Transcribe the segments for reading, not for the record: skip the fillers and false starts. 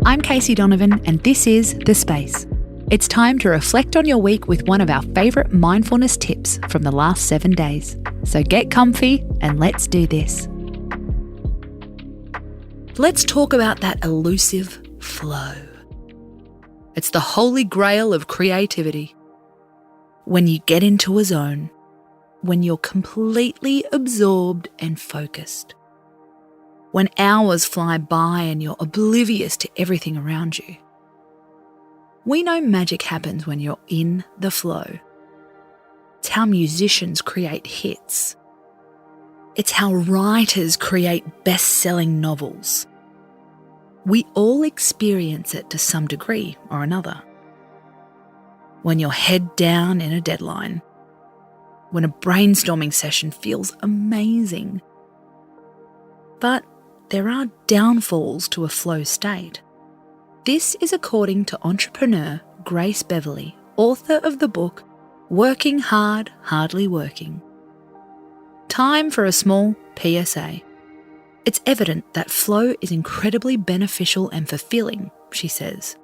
I'm Casey Donovan, and this is The Space. It's time to reflect on your week with one of our favourite mindfulness tips from the last 7 days. So get comfy and let's do this. Let's talk about that elusive flow. It's the holy grail of creativity. When you get into a zone, when you're completely absorbed and focused. When hours fly by and you're oblivious to everything around you. We know magic happens when you're in the flow. It's how musicians create hits. It's how writers create best-selling novels. We all experience it to some degree or another. When you're head down in a deadline. When a brainstorming session feels amazing. But there are downfalls to a flow state. This is according to entrepreneur Grace Beverley, author of the book Working Hard, Hardly Working. Time for a small PSA. It's evident that flow is incredibly beneficial and fulfilling, she says.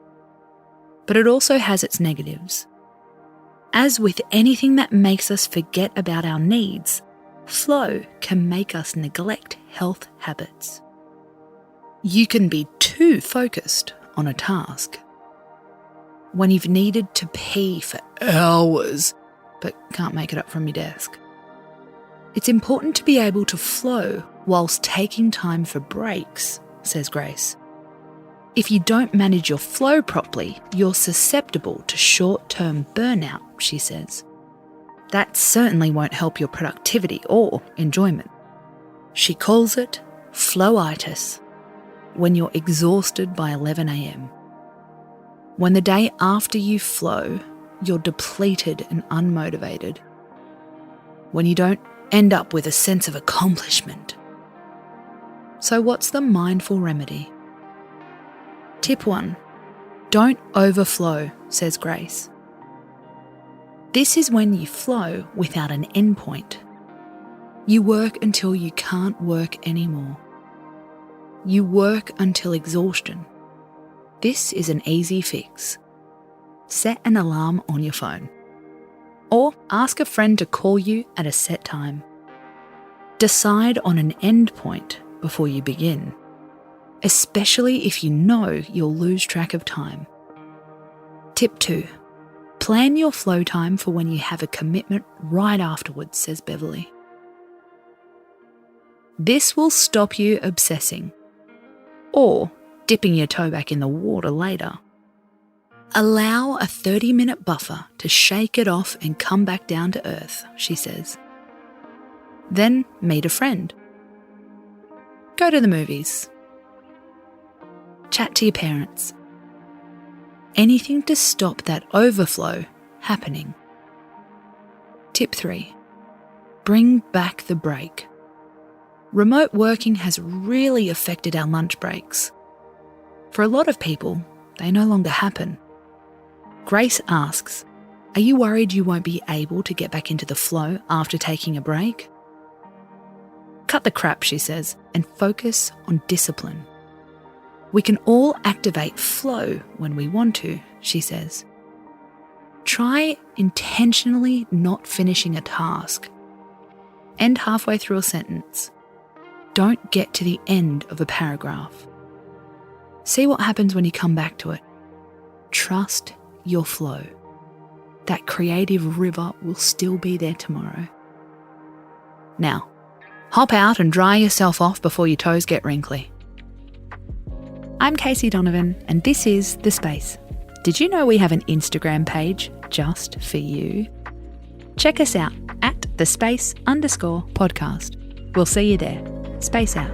But it also has its negatives. As with anything that makes us forget about our needs, flow can make us neglect health habits. You can be too focused on a task. When you've needed to pee for hours but can't make it up from your desk. It's important to be able to flow whilst taking time for breaks, says Grace. If you don't manage your flow properly, you're susceptible to short-term burnout, she says. That certainly won't help your productivity or enjoyment. She calls it flowitis. When you're exhausted by 11 a.m. When the day after you flow, you're depleted and unmotivated. When you don't end up with a sense of accomplishment. So what's the mindful remedy? Tip 1. Don't overflow, says Grace. This is when you flow without an endpoint. You work until you can't work anymore. You work until exhaustion. This is an easy fix. Set an alarm on your phone. Or ask a friend to call you at a set time. Decide on an end point before you begin, especially if you know you'll lose track of time. Tip 2. Plan your flow time for when you have a commitment right afterwards, says Beverley. This will stop you obsessing. Or dipping your toe back in the water later. Allow a 30-minute buffer to shake it off and come back down to earth, she says. Then meet a friend. Go to the movies. Chat to your parents. Anything to stop that overflow happening. Tip 3. Bring back the break. Remote working has really affected our lunch breaks. For a lot of people, they no longer happen. Grace asks, are you worried you won't be able to get back into the flow after taking a break? Cut the crap, she says, and focus on discipline. We can all activate flow when we want to, she says. Try intentionally not finishing a task. End halfway through a sentence. Don't get to the end of a paragraph. See what happens when you come back to it. Trust your flow. That creative river will still be there tomorrow. Now, hop out and dry yourself off before your toes get wrinkly. I'm Casey Donovan, and this is The Space. Did you know we have an Instagram page just for you? Check us out at @thespace_podcast. We'll see you there. Space out.